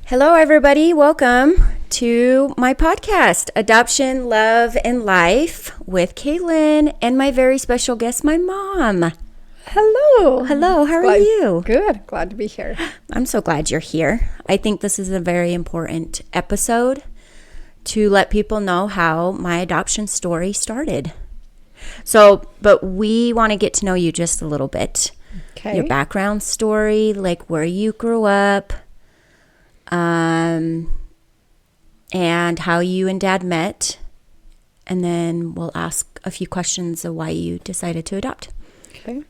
Hello, everybody. Welcome to my podcast, Adoption, Love, and Life with Caitlin and my very special guest, my mom. Hello. Hello. How are you? Good. Glad to be here. I'm so glad you're here. I think this is a very important episode to let people know how my adoption story started. But we want to get to know you just a little bit. Okay. Your background story, like where you grew up. And how you and Dad met, and then we'll ask a few questions of why you decided to adopt. Okay.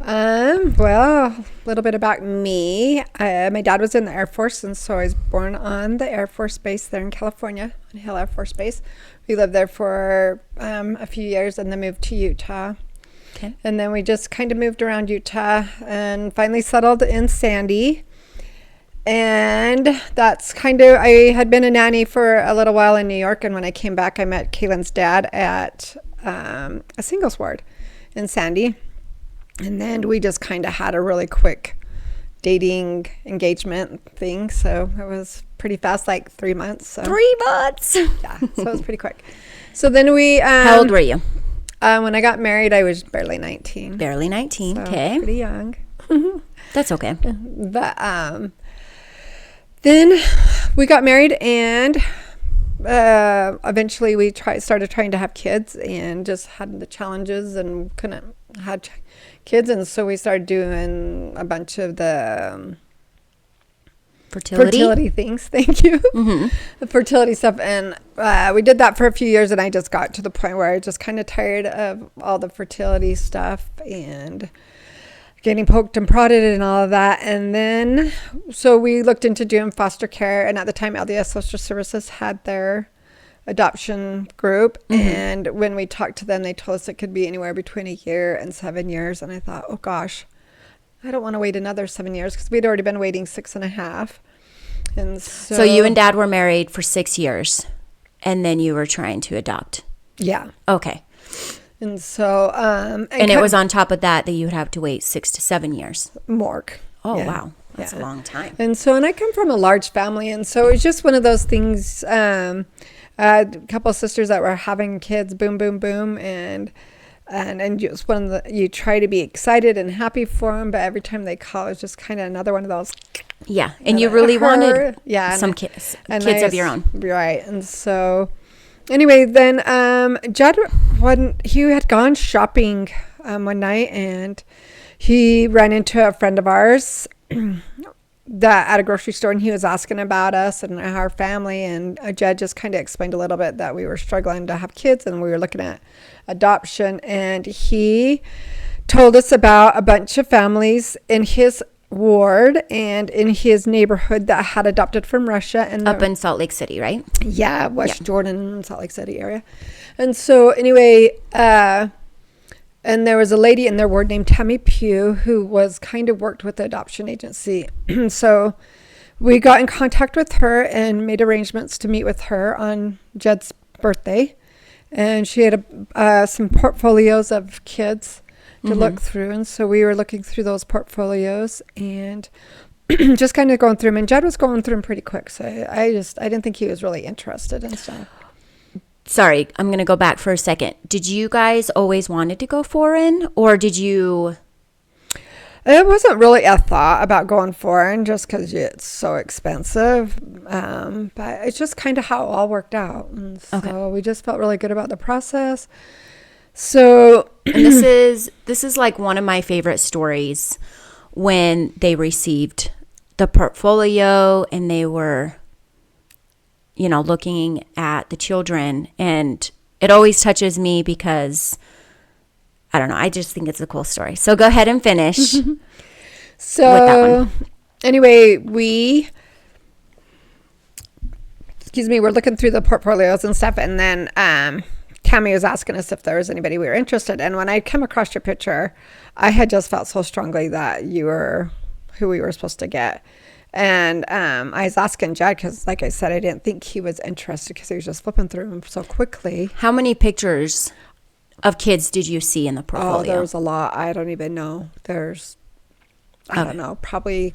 Well, a little bit about me. My dad was in the Air Force, and so I was born on the Air Force Base there in California, on Hill Air Force Base. We lived there for a few years and then moved to Utah. Okay. And then we just kind of moved around Utah and finally settled in Sandy. And that's kind of, I had been a nanny for a little while in New York. And when I came back, I met Kaylin's dad at a singles ward in Sandy. And then we just kind of had a really quick dating engagement thing. So it was pretty fast, like 3 months. So. 3 months? Yeah, so it was pretty quick. So then we... How old were you? When I got married, I was barely 19. Barely 19, so okay. Pretty young. That's okay. But... Then we got married, and eventually we started trying to have kids, and just had the challenges and couldn't have kids, and so we started doing a bunch of the fertility things. Thank you. Mm-hmm. The fertility stuff, and we did that for a few years, and I just got to the point where I was just kind of tired of all the fertility stuff and getting poked and prodded and all of that. And then, so we looked into doing foster care. And at the time, LDS Social Services had their adoption group. Mm-hmm. And when we talked to them, they told us it could be anywhere between 1 year and 7 years. And I thought, oh gosh, I don't want to wait another 7 years, because we'd already been waiting 6.5. And so you and Dad were married for 6 years, and then you were trying to adopt. Yeah. Okay. And so, and it was on top of that you would have to wait 6 to 7 years. More. Oh, yeah. Wow. That's a long time. And so, and I come from a large family. And so it's just one of those things, a couple of sisters that were having kids, boom, boom, boom. And just one of the, you try to be excited and happy for them, but every time they call, it's just kind of another one of those. Yeah. And you really wanted some kids of your own. Right. And so... Anyway, then Judd, he had gone shopping one night, and he ran into a friend of ours that at a grocery store, and he was asking about us and our family. And Judd just kind of explained a little bit that we were struggling to have kids, and we were looking at adoption. And he told us about a bunch of families in his ward and in his neighborhood that had adopted from Russia, and up in Salt Lake City, right? Yeah, West Jordan, Salt Lake City area. And so anyway, and there was a lady in their ward named Tammy Pugh who was kind of worked with the adoption agency. So we got in contact with her and made arrangements to meet with her on Jed's birthday, and she had some portfolios of kids to look through. And so we were looking through those portfolios and just kind of going through them. And Judd was going through them pretty quick. So I didn't think he was really interested in stuff. Sorry, I'm going to go back for a second. Did you guys always wanted to go foreign, or did you? It wasn't really a thought about going foreign just because it's so expensive. But it's just kind of how it all worked out. And so we just felt really good about the process. So, and this is like one of my favorite stories, when they received the portfolio and they were, looking at the children, and it always touches me because I don't know, I just think it's a cool story. So go ahead and finish. So with that one. Anyway, we're looking through the portfolios and stuff, and then Tammy was asking us if there was anybody we were interested in. And when I came across your picture, I had just felt so strongly that you were who we were supposed to get. And I was asking Judd because, like I said, I didn't think he was interested because he was just flipping through them so quickly. How many pictures of kids did you see in the portfolio? Oh, there was a lot. I don't even know. I don't know, probably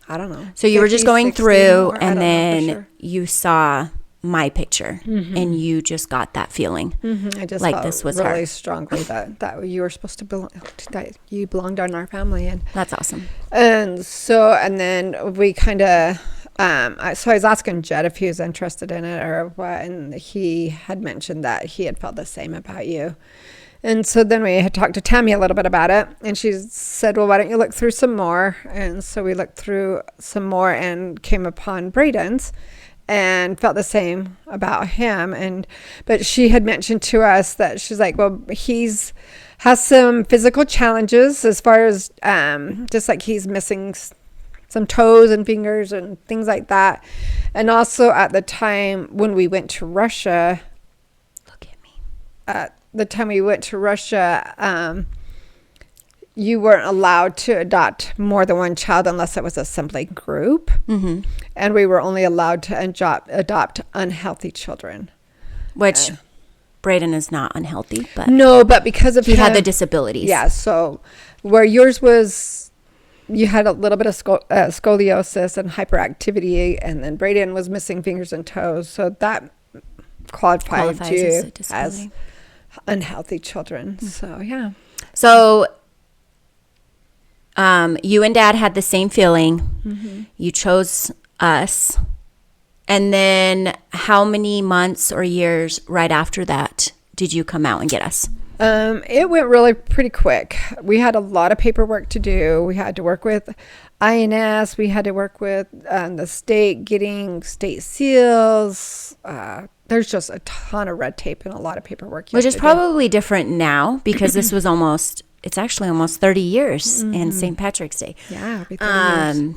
I don't know. So you were just 50, going 60 through, more. I and don't know for then sure. you saw my picture, and you just got that feeling. I just like felt this was really her. strongly that you were supposed to belong, that you belonged in our family, and That's awesome. and then we kind of so I was asking Jed if he was interested in it or what, and he had mentioned that he had felt the same about you. And so then we had talked to Tammy a little bit about it, and she said, well, why don't you look through some more? And so we looked through some more and came upon Braden's and felt the same about him. But she had mentioned to us that she's like, well, has some physical challenges as far as just like he's missing some toes and fingers and things like that. And also at the time when we went to Russia, Look at me. the time we went to Russia, you weren't allowed to adopt more than one child unless it was a sibling group. Mm-hmm. And we were only allowed to adopt unhealthy children. Which Braden is not unhealthy, but No, but because of he had him- the disabilities. Yeah, so where yours was, you had a little bit of scoliosis and hyperactivity, and then Braden was missing fingers and toes. So that qualifies as you a as disability. unhealthy children. So, yeah. So you and Dad had the same feeling. You chose us. And then how many months or years right after that did you come out and get us? It went really pretty quick. We had a lot of paperwork to do. We had to work with INS. We had to work with the state, getting state seals. There's just a ton of red tape and a lot of paperwork. Which is probably different now because this was it's actually almost 30 years in St. Patrick's Day. Yeah, every 30 years.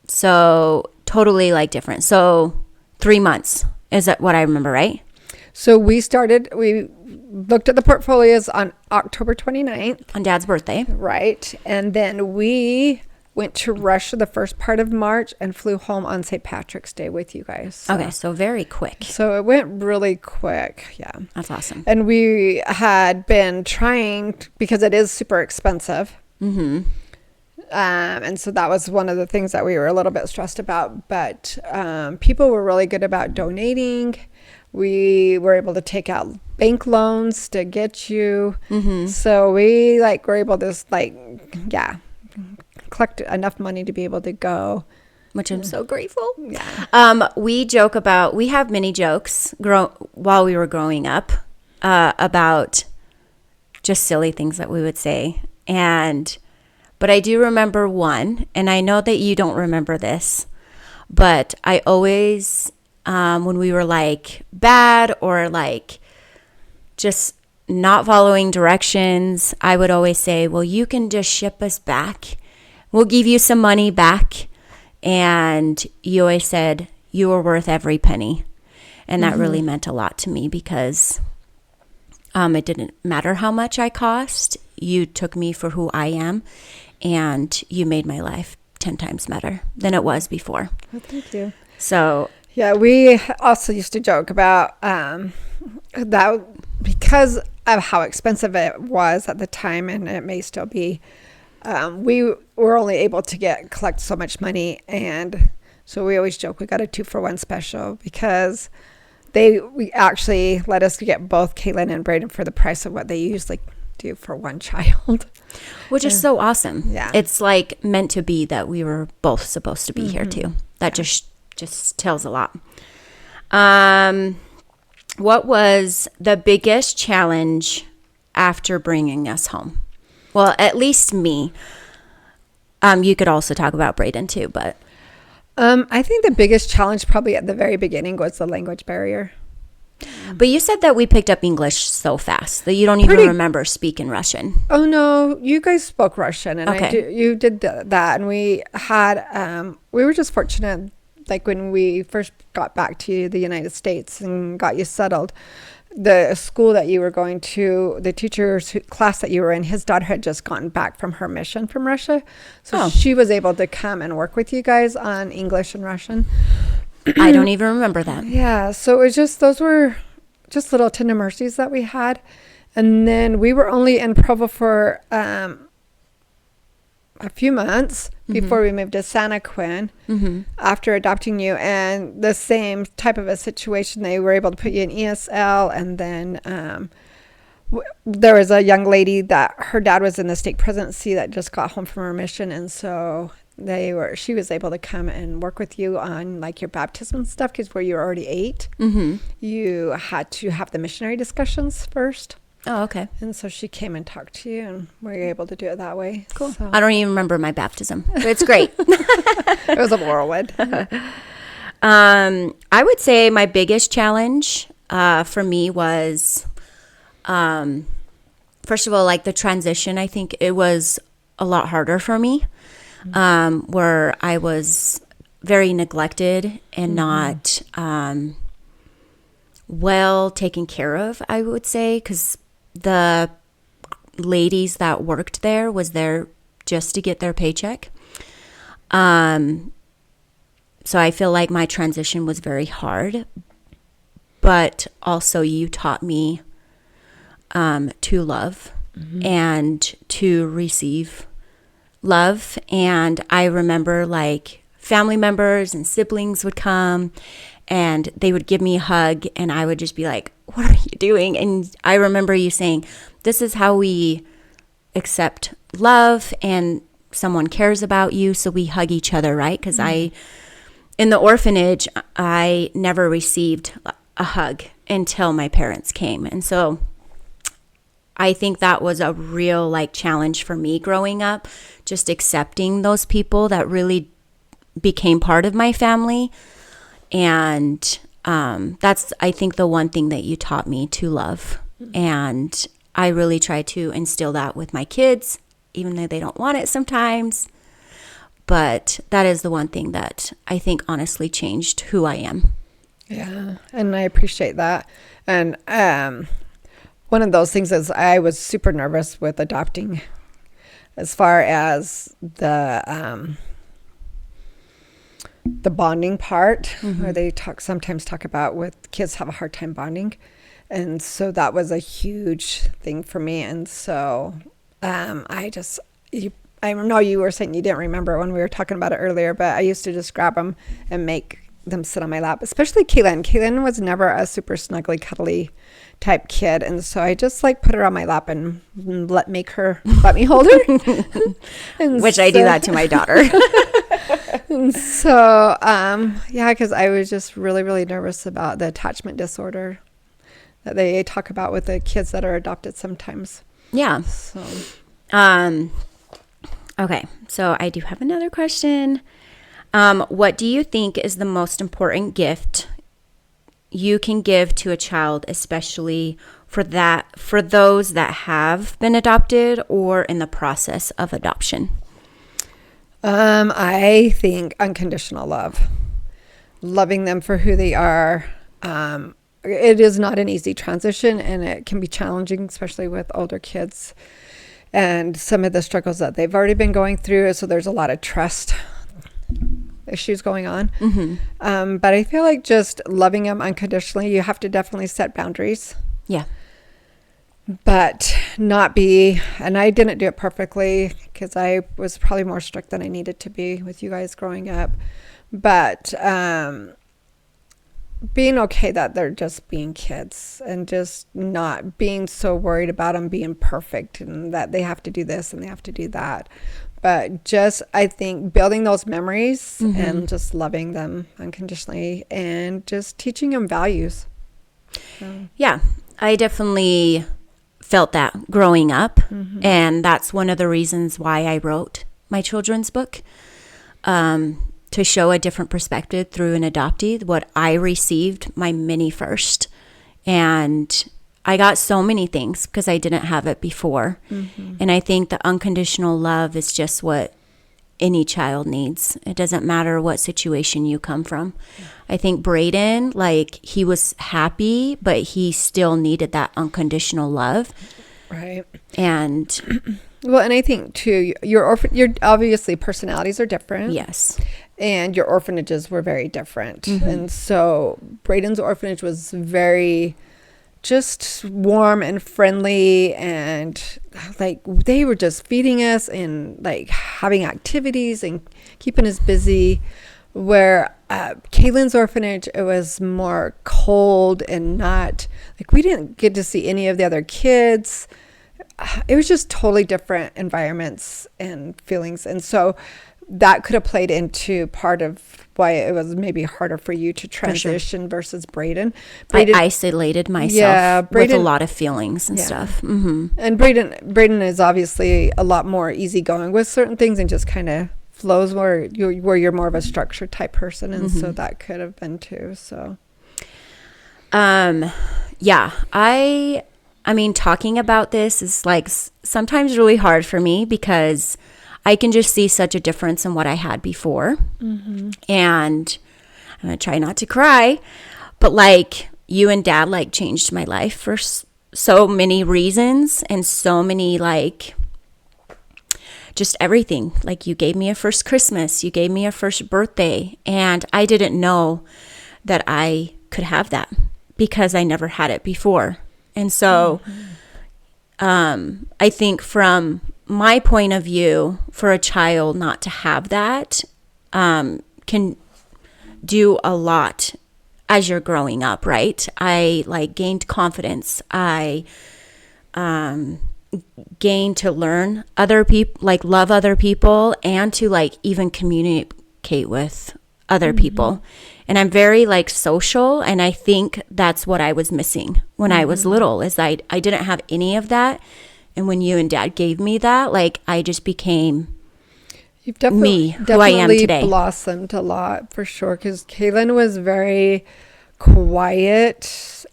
So totally like different. So 3 months is that what I remember, right? So we looked at the portfolios on October 29th. On Dad's birthday. Right. And then we went to Russia the first part of March and flew home on St. Patrick's Day with you guys. So. Okay, so very quick. So it went really quick. Yeah. That's awesome. And we had been trying, because it is super expensive. Mm-hmm. And so that was one of the things that we were a little bit stressed about. But people were really good about donating. We were able to take out bank loans to get you. Mm-hmm. So we were able to collect enough money to be able to go. Which I'm so grateful. Yeah. We joke about, we have many jokes while we were growing up about just silly things that we would say. But I do remember one, and I know that you don't remember this, but I always, when we were like bad or like just not following directions, I would always say, well, you can just ship us back. We'll give you some money back. And you always said you were worth every penny. And that really meant a lot to me because it didn't matter how much I cost. You took me for who I am, and you made my life 10 times better than it was before. Well, thank you. So yeah, we also used to joke about that because of how expensive it was at the time, and it may still be. We were only able to collect so much money, and so we always joke we got a 2-for-1 special because we actually let us get both Caitlin and Braden for the price of what they usually do for one child. Which is so awesome. Yeah. It's like meant to be that we were both supposed to be here too. That just tells a lot. What was the biggest challenge after bringing us home? Well, at least me. You could also talk about Braden too, but I think the biggest challenge probably at the very beginning was the language barrier. you said that we picked up English so fast that you don't even remember speaking Russian. Oh no, you guys spoke Russian, and Okay. you did that, and we had we were just fortunate, like when we first got back to the United States and got you settled. The school that you were going to, the teacher's class that you were in, his daughter had just gotten back from her mission from Russia. So she was able to come and work with you guys on English and Russian. I don't even remember that. Yeah. So it was just, those were just little tender mercies that we had. And then we were only in Provo for a few months before we moved to Santa Quinn after adopting you, and the same type of a situation. They were able to put you in ESL, and then there was a young lady that her dad was in the stake presidency that just got home from her mission, and so she was able to come and work with you on like your baptism stuff, because where you were already 8, you had to have the missionary discussions first. Oh, okay. And so she came and talked to you, and we were able to do it that way. Cool. So. I don't even remember my baptism, but it's great. It was a whirlwind. I would say my biggest challenge for me was, first of all, like the transition. I think it was a lot harder for me, where I was very neglected and not well taken care of, I would say, because the ladies that worked there was there just to get their paycheck. So I feel like my transition was very hard, but also you taught me to love and to receive love. And I remember like family members and siblings would come and they would give me a hug, and I would just be like, what are you doing? And I remember you saying, this is how we accept love and someone cares about you, so we hug each other, right? Because in the orphanage, I never received a hug until my parents came. And so I think that was a real like challenge for me growing up, just accepting those people that really became part of my family. And that's, I think, the one thing that you taught me to love. And I really try to instill that with my kids, even though they don't want it sometimes. But that is the one thing that I think honestly changed who I am. Yeah, and I appreciate that. And one of those things is I was super nervous with adopting, as far as the bonding part, where they sometimes talk about with kids have a hard time bonding. And so that was a huge thing for me. And so I know you were saying you didn't remember when we were talking about it earlier, but I used to just grab them and make them sit on my lap, especially Kaylin. Kaylin was never a super snuggly, cuddly type kid. And so I just like put her on my lap and let me hold her. Which I do that to my daughter. And so, yeah, because I was just really, really nervous about the attachment disorder that they talk about with the kids that are adopted sometimes. Yeah. So, okay. So I do have another question. What do you think is the most important gift you can give to a child, especially for those that have been adopted or in the process of adoption? I think unconditional love, loving them for who they are. It is not an easy transition, and it can be challenging, especially with older kids and some of the struggles that they've already been going through. So there's a lot of trust issues going on. But I feel like just loving them unconditionally, you have to definitely set boundaries. Yeah. But not be, and I didn't do it perfectly because I was probably more strict than I needed to be with you guys growing up. But being okay that they're just being kids, and just not being so worried about them being perfect and that they have to do this and they have to do that. But just, I think, building those memories and just loving them unconditionally and just teaching them values. Yeah, I definitely felt that growing up. And that's one of the reasons why I wrote my children's book, to show a different perspective through an adoptee, what I received, my mini first. And I got so many things because I didn't have it before. And I think the unconditional love is just what any child needs. It doesn't matter what situation you come from. I think Braden, like, he was happy, but he still needed that unconditional love. Right. And well, and I think too, your obviously personalities are different. yes. And your orphanages were very different. And so Braden's orphanage was very just warm and friendly, and like they were just feeding us and like having activities and keeping us busy. Where Kaylin's orphanage, it was more cold and not like we didn't get to see any of the other kids. It was just totally different environments and feelings, and so that could have played into part of why it was maybe harder for you to transition versus Braden. I isolated myself with a lot of feelings and stuff. Mm-hmm. And Braden is obviously a lot more easygoing with certain things and just kind of flows where you're more of a structured type person, and so that could have been too. So, yeah, I mean, talking about this is like sometimes really hard for me because I can just see such a difference in what I had before. And I'm going to try not to cry, but like you and Dad like changed my life for so many reasons and so many like just everything. Like you gave me a first Christmas, you gave me a first birthday, and I didn't know that I could have that because I never had it before. And so I think from my point of view, for a child not to have that can do a lot as you're growing up, right? I like gained confidence. I gained to learn other people, like love other people, and to like even communicate with other people. And I'm very like social, and I think that's what I was missing when I was little, is I didn't have any of that. And when you and Dad gave me that, like I just became me, who I am today. Blossomed a lot for sure, because Kaylin was very quiet,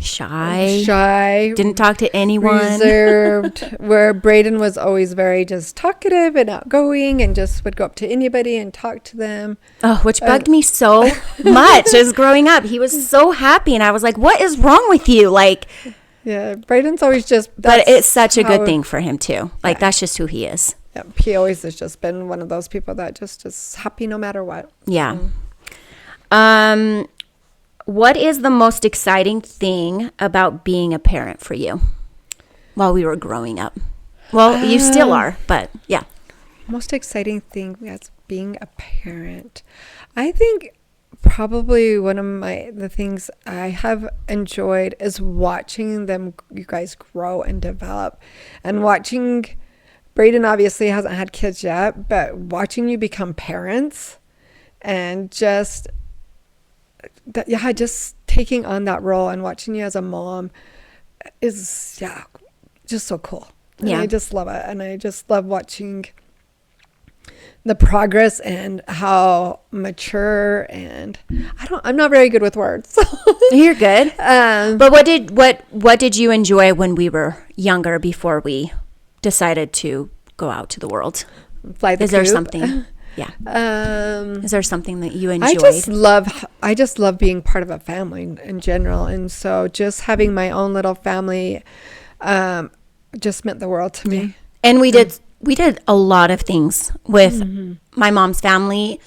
shy, didn't talk to anyone, reserved. Where Braden was always very just talkative and outgoing, and just would go up to anybody and talk to them. Oh, which bugged me so much as growing up. He was so happy, and I was like, "What is wrong with you?" Like, yeah, Braden's always just. But it's such a good thing for him too. Like that's just who he is. Yeah, he always has just been one of those people that just is happy no matter what. Yeah. What is the most exciting thing about being a parent for you while we were growing up? Well, you still are, but yeah. Most exciting thing as being a parent. I think probably one of the things I have enjoyed is watching you guys grow and develop, and watching Braden obviously hasn't had kids yet, but watching you become parents and just taking on that role and watching you as a mom is just so cool. And I just love it, and I just love watching the progress and how mature, and I'm not very good with words. You're good. But what did you enjoy when we were younger before we decided to go out to the world? Fly the coop. Is there something? Yeah. Is there something that you enjoyed? I just love being part of a family in general, and so just having my own little family just meant the world to me. And we did a lot of things with my mom's family.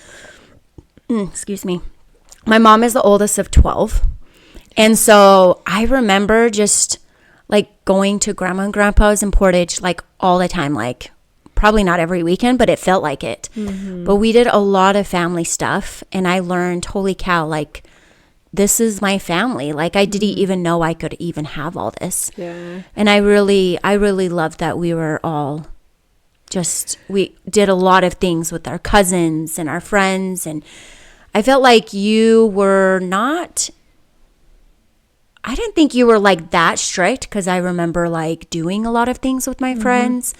Excuse me. My mom is the oldest of 12. And so I remember just like going to grandma and grandpa's in Portage like all the time, like probably not every weekend, but it felt like it. But we did a lot of family stuff, and I learned, holy cow, like this is my family. Like I didn't even know I could even have all this. Yeah. And I really loved that we were all we did a lot of things with our cousins and our friends, and I felt like you were not, I didn't think you were like that strict, because I remember like doing a lot of things with my friends.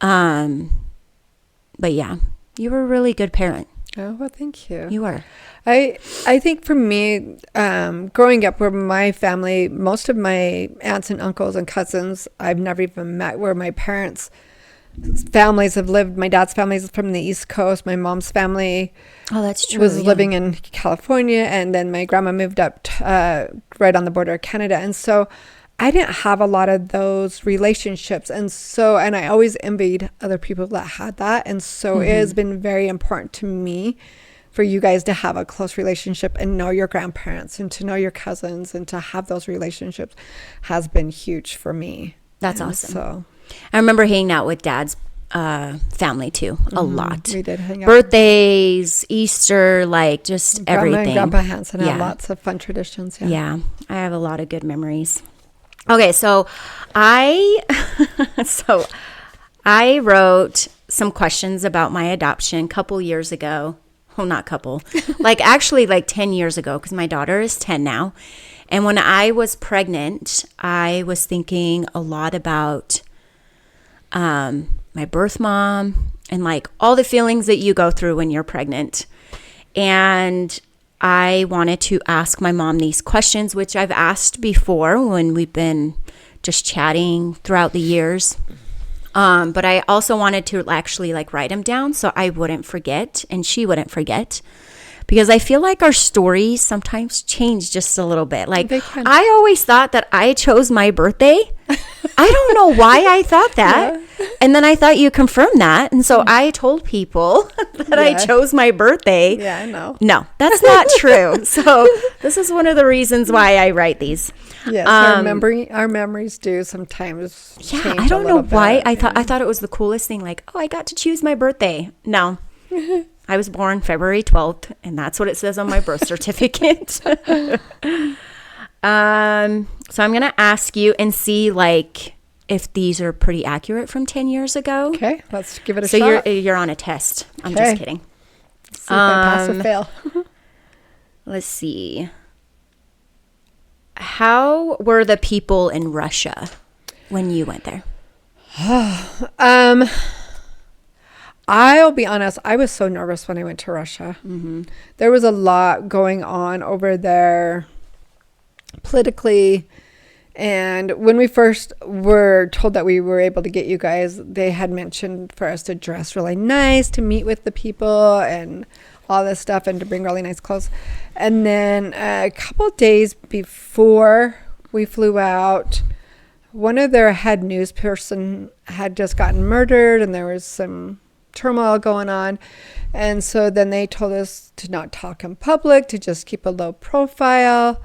But yeah, you were a really good parent. Oh, well, thank you. You were. I think for me, growing up where my family, most of my aunts and uncles and cousins I've never even met, where my parents' families have lived. My dad's family is from the East Coast. My mom's family that's true, was living in California, and then my grandma moved up right on the border of Canada. And so I didn't have a lot of those relationships. And I always envied other people that had that. And so it has been very important to me for you guys to have a close relationship and know your grandparents and to know your cousins and to have those relationships has been huge for me. That's And awesome. So I remember hanging out with Dad's family too, a lot. we did hang out. Birthdays, Easter, like just Grandma everything. and Grandpa Hansen had Yeah. lots of fun traditions. Yeah, I have a lot of good memories. Okay, so I I wrote some questions about my adoption a couple years ago. Well, not couple, like actually like 10 years ago, because my daughter is 10 now. And when I was pregnant, I was thinking a lot about my birth mom and like all the feelings that you go through when you're pregnant. And I wanted to ask my mom these questions, which I've asked before when we've been just chatting throughout the years. But I also wanted to actually like write them down so I wouldn't forget and she wouldn't forget. Because I feel like our stories sometimes change just a little bit. Like, I always thought that I chose my birthday. I don't know why I thought that. Yeah. And then I thought you confirmed that. And so I told people that I chose my birthday. Yeah, I know. No, that's not true. So this is one of the reasons why I write these. Yes, our memories do sometimes change. I don't know why. I thought it was the coolest thing. Like, oh, I got to choose my birthday. No. I was born February 12th, and that's what it says on my birth certificate. So I'm going to ask you and see, like, if these are pretty accurate from 10 years ago. Okay, let's give it a shot. So you're on a test. I'm just kidding. Let's see if I pass or fail. Let's see. How were the people in Russia when you went there? I'll be honest, I was so nervous when I went to Russia. Mm-hmm. There was a lot going on over there politically. And when we first were told that we were able to get you guys, they had mentioned for us to dress really nice, to meet with the people and all this stuff, and to bring really nice clothes. And then a couple days before we flew out, one of their head news person had just gotten murdered, and there was some turmoil going on. And so then they told us to not talk in public, to just keep a low profile.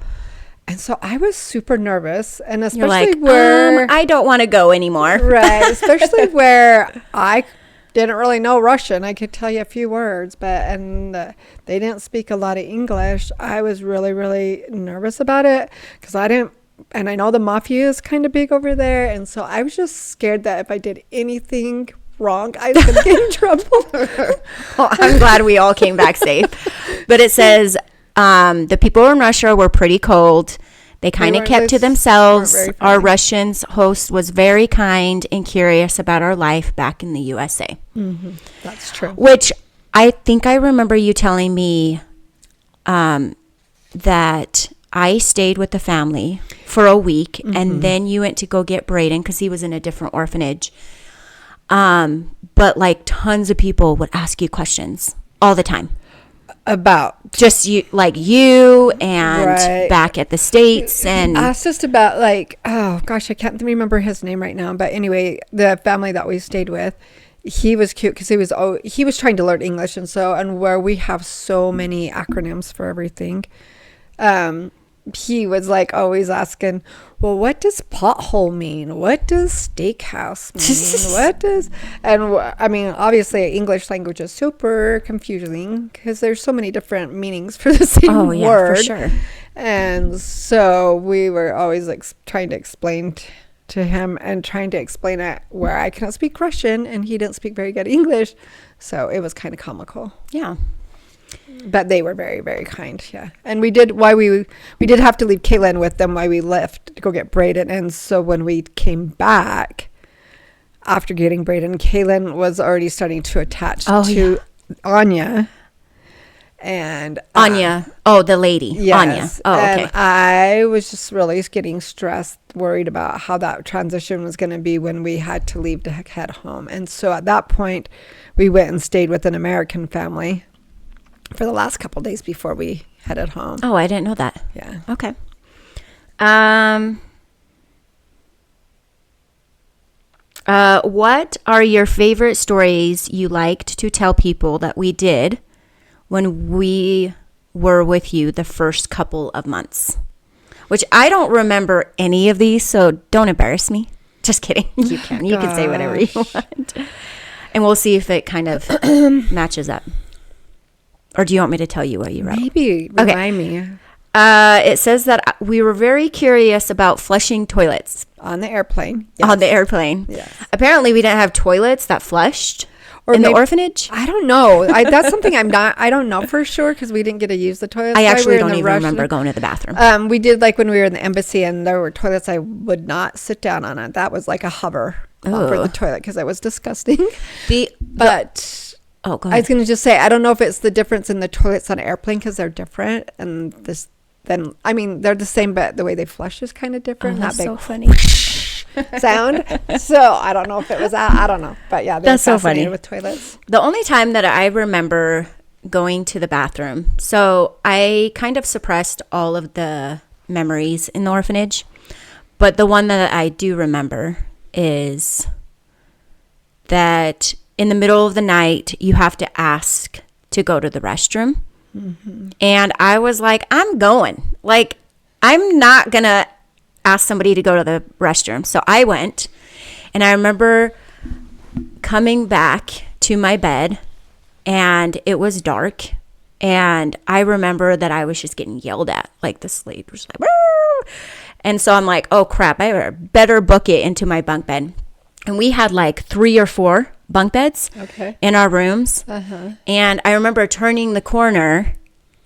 And so I was super nervous, and especially where I don't want to go anymore. Right, especially where I didn't really know Russian. I could tell you a few words, but they didn't speak a lot of English. I was really, really nervous about it because I didn't. And I know the mafia is kind of big over there, and so I was just scared that if I did anything wrong, I was going to get in trouble. Well, I'm glad we all came back safe. But it says the people in Russia were pretty cold. They kind of kept to themselves. Our Russian host was very kind and curious about our life back in the USA. Mm-hmm. That's true. Which I think I remember you telling me that I stayed with the family for a week, mm-hmm. and then you went to go get Braden because he was in a different orphanage. But like tons of people would ask you questions all the time. About just you and back at the States, and asked us about like, oh gosh, I can't remember his name right now, but anyway, the family that we stayed with, he was cute because he was trying to learn English, and where we have so many acronyms for everything, he was like always asking, well, what does pothole mean? What does steakhouse mean? I mean, obviously English language is super confusing because there's so many different meanings for the same word. For sure. And so we were always like trying to explain to him and trying to explain it where I cannot speak Russian and he didn't speak very good English. So it was kind of comical. Yeah. But they were very, very kind, yeah. And we did have to leave Kaylin with them while we left to go get Braden. And so when we came back after getting Braden, Kaylin was already starting to attach to Anya. And Anya, the lady, yes. Anya. Oh, okay. And I was just really getting stressed, worried about how that transition was going to be when we had to leave to head home. And so at that point, we went and stayed with an American family for the last couple of days before we headed home. Oh, I didn't know that. Yeah. Okay. What are your favorite stories you liked to tell people that we did when we were with you the first couple of months, which I don't remember any of these, so don't embarrass me. Just kidding. You can. You can say whatever you want. And we'll see if it kind of matches up. Or do you want me to tell you what you wrote? Maybe. Remind me. It says that we were very curious about flushing toilets. On the airplane. Yes. On the airplane. Yes. Apparently, we didn't have toilets that flushed in the orphanage. I don't know. That's something I don't know for sure because we didn't get to use the toilets. I actually don't even remember going to the bathroom. We did like when we were in the embassy and there were toilets. I would not sit down on it. That was like a hover for the toilet because it was disgusting. Oh, go ahead. I was going to just say, I don't know if it's the difference in the toilets on an airplane because they're different. And they're the same, but the way they flush is kind of different. That's that big so funny. sound. So I don't know if it was that. I don't know. But yeah, that's so funny with toilets. The only time that I remember going to the bathroom, so I kind of suppressed all of the memories in the orphanage. But the one that I do remember is that in the middle of the night, you have to ask to go to the restroom. Mm-hmm. And I was like, I'm going. Like, I'm not going to ask somebody to go to the restroom. So I went. And I remember coming back to my bed, and it was dark. And I remember that I was just getting yelled at. Like, the slave was like, woo! And so I'm like, oh, crap. I better book it into my bunk bed. And we had like 3 or 4 bunk beds in our rooms. Uh-huh. And I remember turning the corner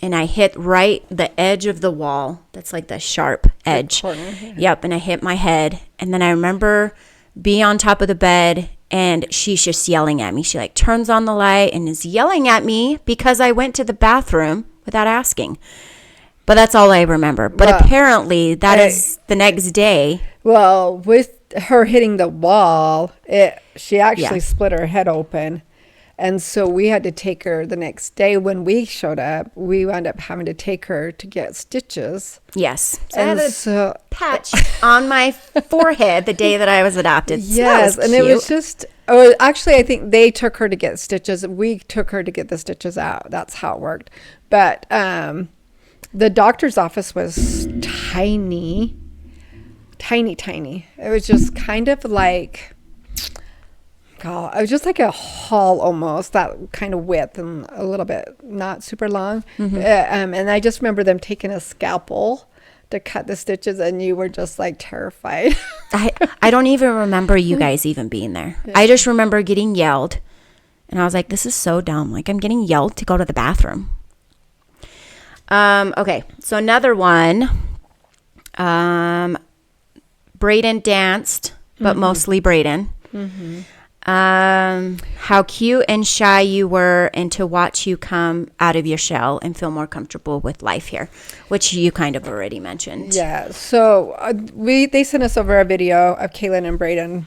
and I hit right the edge of the wall. That's like the sharp edge. Corner, yeah. Yep. And I hit my head. And then I remember being on top of the bed and she's just yelling at me. She like turns on the light and is yelling at me because I went to the bathroom without asking. But that's all I remember. But apparently that is the next day. Well, with her hitting the wall, she actually split her head open. And so we had to take her the next day when we showed up. We wound up having to take her to get stitches. Yes. So I had a patch on my forehead the day that I was adopted. Yes. So and it was just, actually, I think they took her to get stitches. We took her to get the stitches out. That's how it worked. But the doctor's office was tiny. It was just kind of like, God, it was just like a hall almost, that kind of width and a little bit not super long. Mm-hmm. And I just remember them taking a scalpel to cut the stitches, and you were just like terrified. I don't even remember you guys even being there. Yeah. I just remember getting yelled, and I was like, this is so dumb. Like, I'm getting yelled to go to the bathroom. Okay, so another one. Brayden danced, but mostly Brayden. Mm-hmm. How cute and shy you were, and to watch you come out of your shell and feel more comfortable with life here, which you kind of already mentioned. Yeah. So they sent us over a video of Kaylin and Brayden,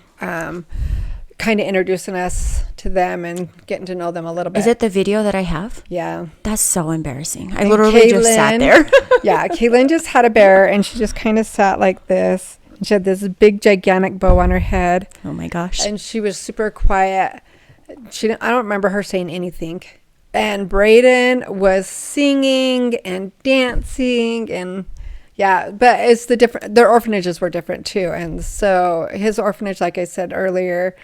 kind of introducing us to them and getting to know them a little bit. Is it the video that I have? Yeah. That's so embarrassing. I literally just sat there. Yeah. Kaylin just had a bear, and she just kind of sat like this. She had this big, gigantic bow on her head. Oh, my gosh. And she was super quiet. I don't remember her saying anything. And Brayden was singing and dancing. And, yeah, but it's their orphanages were different, too. And so his orphanage, like I said earlier,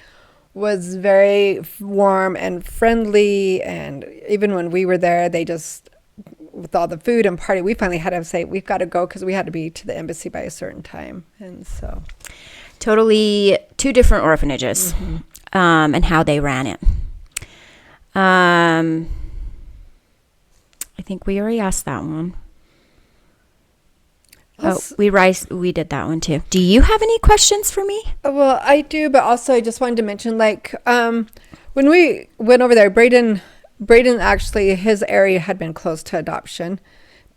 was very warm and friendly. And even when we were there, they just, with all the food and party, we finally had to say, we've got to go because we had to be to the embassy by a certain time. And so totally 2 different orphanages, and how they ran it. I think we already asked that one. We did that one too. Do you have any questions for me? Well, I do, but also I just wanted to mention, like, when we went over there, Brayden actually, his area had been closed to adoption,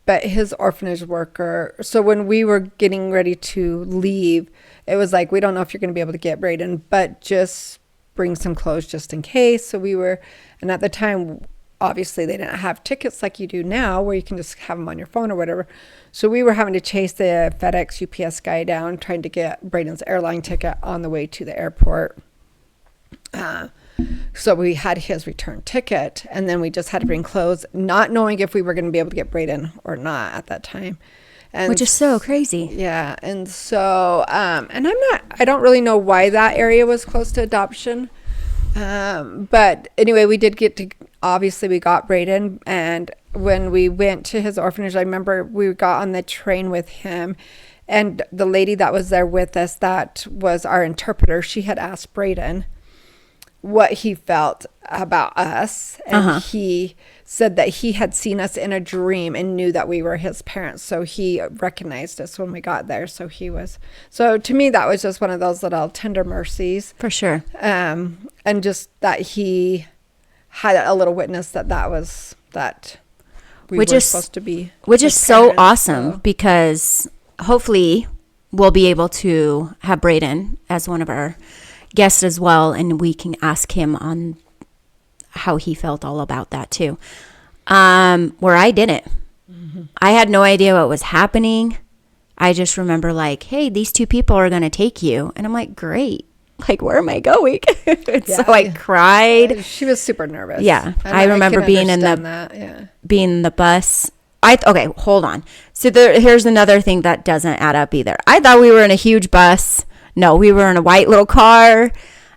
but his orphanage worker, so when we were getting ready to leave, it was like, we don't know if you're going to be able to get Brayden, but just bring some clothes just in case. And at the time, obviously they didn't have tickets like you do now where you can just have them on your phone or whatever. So we were having to chase the FedEx UPS guy down, trying to get Brayden's airline ticket on the way to the airport. So we had his return ticket, and then we just had to bring clothes, not knowing if we were going to be able to get Braden or not at that time. And Which is so crazy. yeah. And so, and I don't really know why that area was close to adoption. But anyway, we did obviously we got Braden, and when we went to his orphanage, I remember we got on the train with him, and the lady that was there with us, that was our interpreter, she had asked Braden what he felt about us, and he said that he had seen us in a dream and knew that we were his parents, so he recognized us when we got there. So to me, that was just one of those little tender mercies, For sure. and just that he had a little witness that we Which were is supposed to be, Which his is so parents, awesome, so. because hopefully we'll be able to have Braden as one of our guests as well, and we can ask him on how he felt all about that too. Where I didn't. I had no idea what was happening. I just remember like, hey, these two people are going to take you. And I'm like, great. Like, where am I going? So I cried. She was super nervous. Yeah. And I remember can being in understand being in the bus. Okay, hold on. So here's another thing that doesn't add up either. I thought we were in a huge bus. No, we were in a white little car.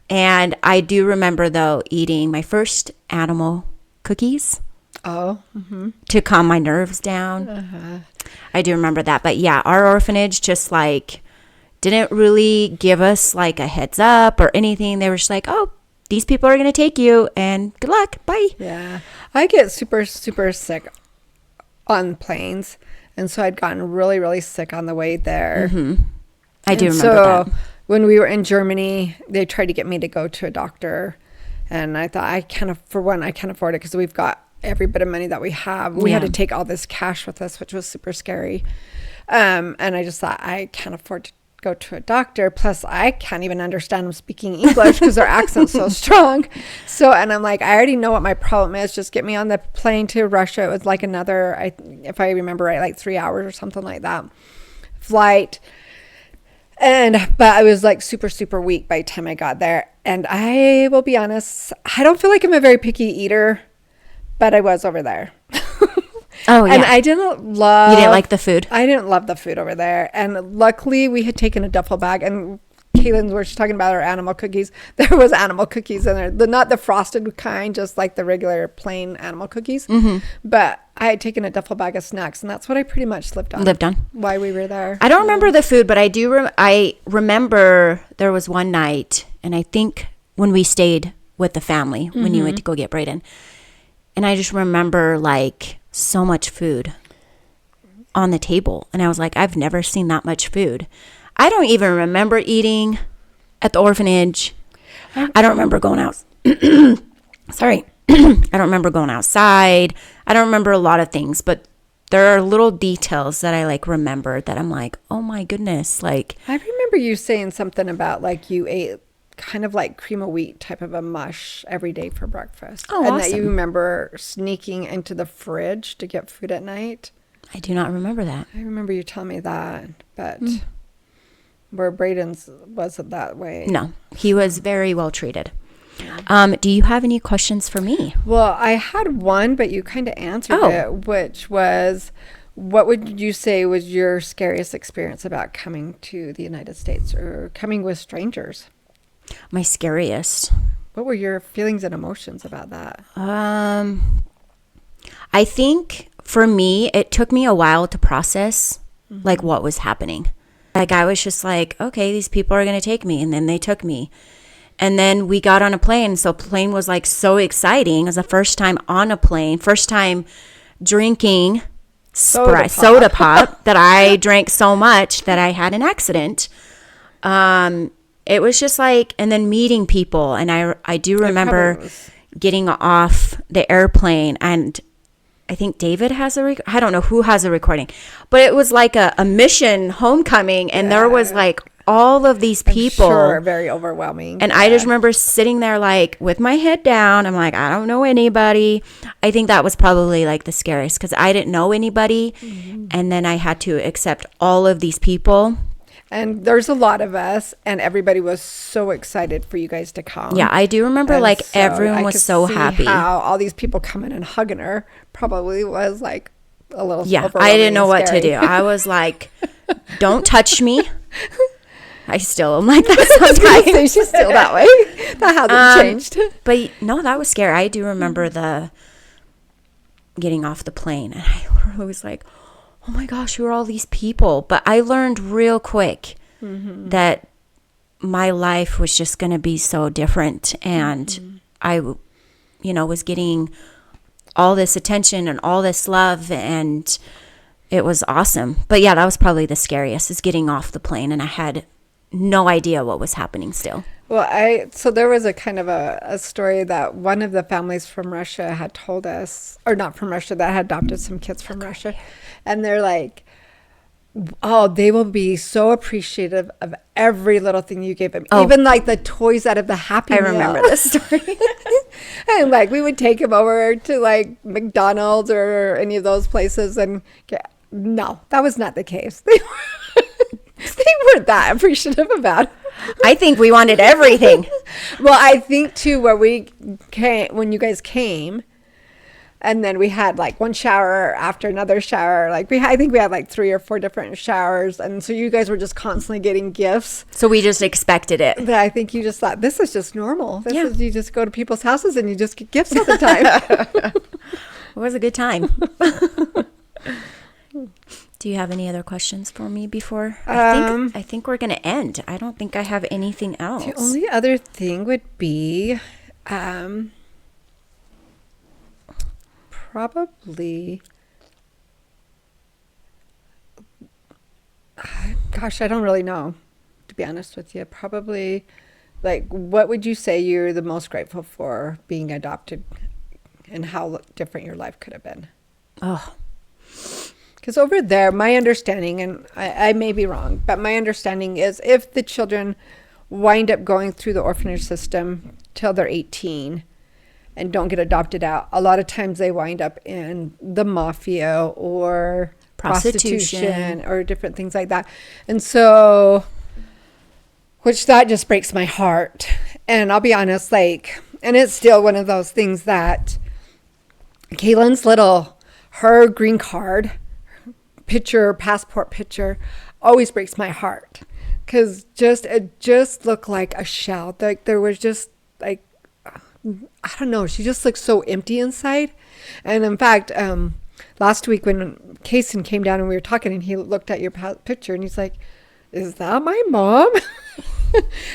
And I do remember, though, eating my first animal cookies to calm my nerves down. I do remember that. But yeah, our orphanage just like didn't really give us like a heads up or anything. They were just like, oh, these people are going to take you and good luck. Bye. Yeah. I get super, super sick on planes. And so I'd gotten really, really sick on the way there. I do remember that. When we were in Germany, they tried to get me to go to a doctor. And I thought, I can't afford it because we've got every bit of money that we have. We had to take all this cash with us, which was super scary. And I just thought, I can't afford to go to a doctor. Plus, I can't even understand them speaking English because their accent's so strong. And I'm like, I already know what my problem is. Just get me on the plane to Russia. It was like another, if I remember right, like 3 hours or something like that flight. But I was like super, super weak by the time I got there. And I will be honest, I don't feel like I'm a very picky eater, but I was over there. Oh, yeah. And I didn't love... You didn't like the food? I didn't love the food over there. And luckily, we had taken a duffel bag. And Caitlin's where she's talking about our animal cookies. There was animal cookies in there. Not the frosted kind, just like the regular plain animal cookies. But I had taken a duffel bag of snacks. And that's what I pretty much lived on. While we were there. I don't remember the food, but I remember there was one night, and I think when we stayed with the family, when you went to go get Braden. And I just remember like so much food on the table. And I was like, I've never seen that much food. I don't even remember eating at the orphanage. I don't remember going out. Sorry. I don't remember going outside. I don't remember a lot of things, but there are little details that I like remember that I'm like, oh my goodness. Like, I remember you saying something about like you ate kind of like cream of wheat type of a mush every day for breakfast. Oh, and awesome. that you remember sneaking into the fridge to get food at night. I do not remember that. I remember you telling me that, but where Braden's wasn't that way. No, he was very well treated. Do you have any questions for me? Well, I had one, but you kind of answered it, which was, what would you say was your scariest experience about coming to the United States or coming with strangers? My scariest. What were your feelings and emotions about that? I think for me, it took me a while to process like what was happening. Like I was just like, okay, these people are going to take me. And then they took me. And then we got on a plane. So plane was like so exciting. It was the first time on a plane, first time drinking soda pop that I drank so much that I had an accident. It was just like, and then meeting people. And I do remember getting off the airplane, and I think David has I don't know who has a recording, but it was like a mission homecoming. And there was like all of these people. Sure, very overwhelming. And I just remember sitting there like with my head down. I'm like, I don't know anybody. I think that was probably like the scariest because I didn't know anybody. And then I had to accept all of these people. And there's a lot of us, and everybody was so excited for you guys to come. Yeah, I do remember And so everyone I was could so see happy. how all these people coming and hugging her probably was like a little Yeah, I overwhelming didn't know and what to scary. do. I was like, don't touch me. I still am like that sometimes. So she's still that way. That hasn't changed. But no, that was scary. I do remember the getting off the plane, and I was like, oh my gosh, who are all these people? But I learned real quick that my life was just going to be so different. And I, was getting all this attention and all this love, and it was awesome. But yeah, that was probably the scariest, is getting off the plane, and I had no idea what was happening still. Well, so there was a kind of a story that one of the families from Russia had told us, or not from Russia, that had adopted some kids from Russia. And they're like, oh, they will be so appreciative of every little thing you gave them. Oh. Even like the toys out of the Happy Meal. I remember this story. And like we would take them over to like McDonald's or any of those places. And no, that was not the case. They weren't that appreciative about it. I think we wanted everything. Well, I think too, when you guys came, and then we had like one shower after another shower. I think we had like 3 or 4 different showers, and so you guys were just constantly getting gifts. So we just expected it. That I think you just thought, this is just normal. Yeah. You just go to people's houses and you just get gifts all the time. It was a good time. Do you have any other questions for me before? I think we're going to end. I don't think I have anything else. The only other thing would be probably, gosh, I don't really know, to be honest with you. Probably, like, what would you say you're the most grateful for being adopted, and how different your life could have been? Oh, because over there, my understanding, and I may be wrong, but my understanding is if the children wind up going through the orphanage system till they're 18 and don't get adopted out, a lot of times they wind up in the mafia or prostitution or different things like that. And so, which that just breaks my heart. And I'll be honest, and it's still one of those things that Kaylin's her green card passport picture always breaks my heart, because it just looked like a shell. Like there was just I don't know, she just looked so empty inside. And in fact, last week when Kaysen came down and we were talking, and he looked at your picture and he's like, is that my mom?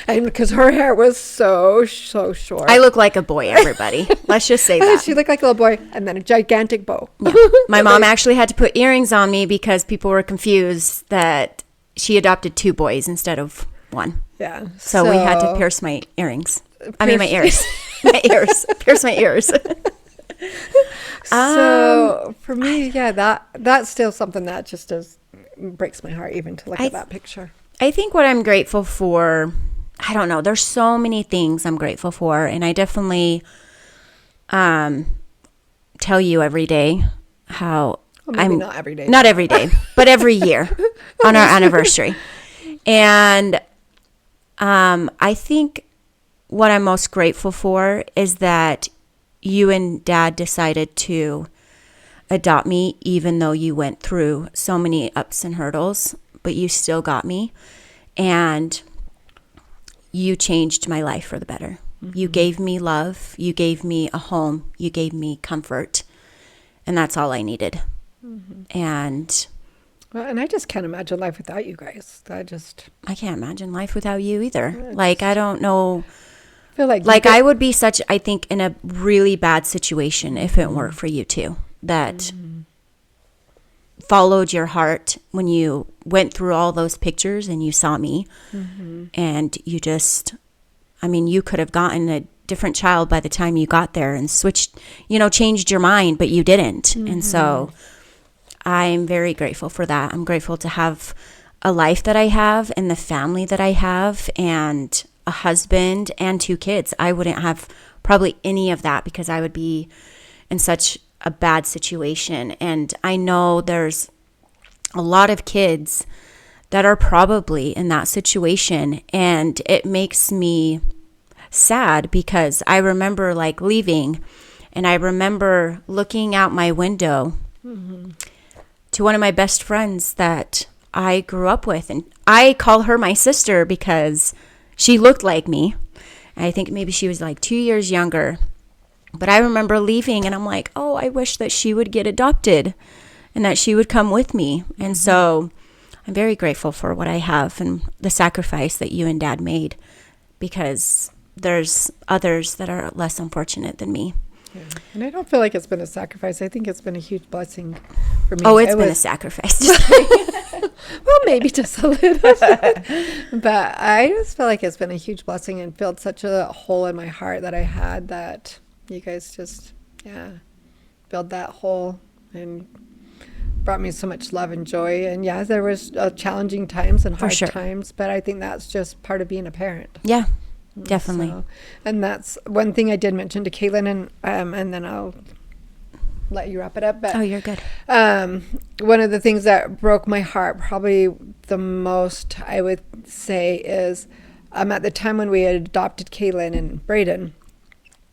And because her hair was so short. I look like a boy, everybody. Let's just say that. She looked like a little boy, and then a gigantic bow. Yeah. My mom actually had to put earrings on me because people were confused that she adopted 2 boys instead of 1. Yeah. So we had to pierce my earrings. My ears. My ears. Pierce my ears. So for me, yeah, that's still something that just breaks my heart even to look at that picture. I think what I'm grateful for, I don't know, there's so many things I'm grateful for, and I definitely tell you every day how not every day. Not every day, but every year on our anniversary. And I think what I'm most grateful for is that you and Dad decided to adopt me, even though you went through so many ups and hurdles, but you still got me, and you changed my life for the better. Mm-hmm. You gave me love. You gave me a home. You gave me comfort, and that's all I needed. Mm-hmm. And I just can't imagine life without you guys. I can't imagine life without you either. I don't know. I feel like I would be I think, in a really bad situation if it weren't for you two that followed your heart when you went through all those pictures and you saw me. Mm-hmm. And you just, you could have gotten a different child by the time you got there and changed your mind, but you didn't. Mm-hmm. And so I'm very grateful for that. I'm grateful to have a life that I have and the family that I have and a husband and 2 kids. I wouldn't have probably any of that because I would be in such a bad situation. And I know there's a lot of kids that are probably in that situation. And it makes me sad because I remember like leaving, and I remember looking out my window to one of my best friends that I grew up with. And I call her my sister because she looked like me. I think maybe she was like 2 years younger. But I remember leaving, and I'm like, oh, I wish that she would get adopted and that she would come with me. And so I'm very grateful for what I have and the sacrifice that you and Dad made, because there's others that are less unfortunate than me. Yeah. And I don't feel like it's been a sacrifice. I think it's been a huge blessing for me. Oh, it's been a sacrifice. Well, maybe just a little. But I just feel like it's been a huge blessing and filled such a hole in my heart that I had, that you guys just, filled that hole and brought me so much love and joy. And yeah, there was challenging times and hard times, but I think that's just part of being a parent. Yeah, definitely. So, and that's one thing I did mention to Caitlin, and then I'll let you wrap it up. But oh, you're good. One of the things that broke my heart probably the most, I would say, is at the time when we had adopted Caitlin and Braden,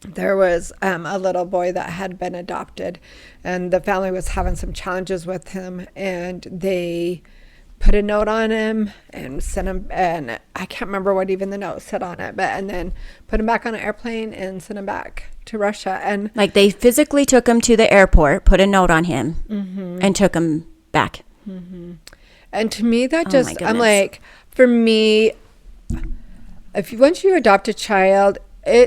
there was a little boy that had been adopted, and the family was having some challenges with him, and they put a note on him and sent him, and I can't remember what even the note said on it, and then put him back on an airplane and sent him back to Russia. And like they physically took him to the airport, put a note on him, and took him back. And to me, that just, I'm like, for me, once you adopt a child,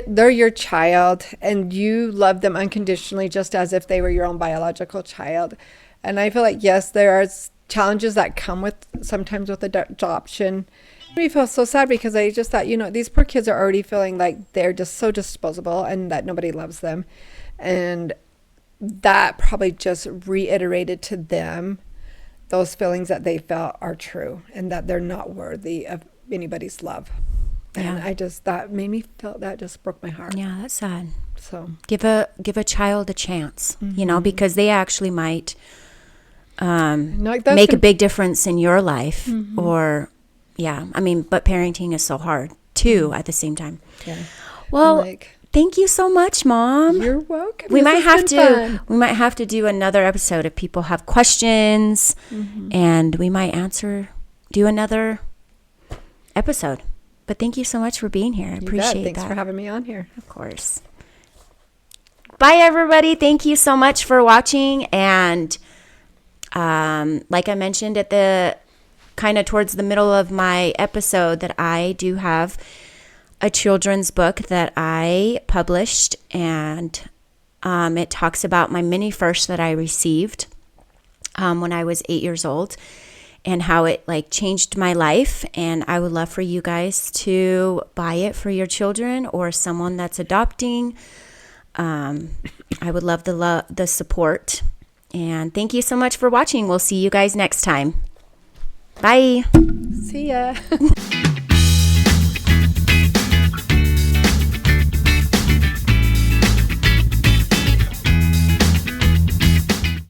they're your child, and you love them unconditionally, just as if they were your own biological child. And I feel like, yes, there are challenges that come with sometimes with adoption. We feel so sad because I just thought, these poor kids are already feeling like they're just so disposable and that nobody loves them. And that probably just reiterated to them those feelings that they felt are true and that they're not worthy of anybody's love. And that made me feel, that just broke my heart. Yeah, that's sad. So give a child a chance, because they actually might make a big difference in your life. Or, but parenting is so hard too at the same time. Yeah. Well, thank you so much, Mom. You're welcome. We might have to do another episode if people have questions, and we might do another episode. But thank you so much for being here. I appreciate that. Thanks for having me on here. Of course. Bye, everybody. Thank you so much for watching. And like I mentioned at the kind of towards the middle of my episode, that I do have a children's book that I published, and it talks about my mini first that I received when I was 8 years old, and how it changed my life. And I would love for you guys to buy it for your children or someone that's adopting. I would love the support. And thank you so much for watching. We'll see you guys next time. Bye. See ya.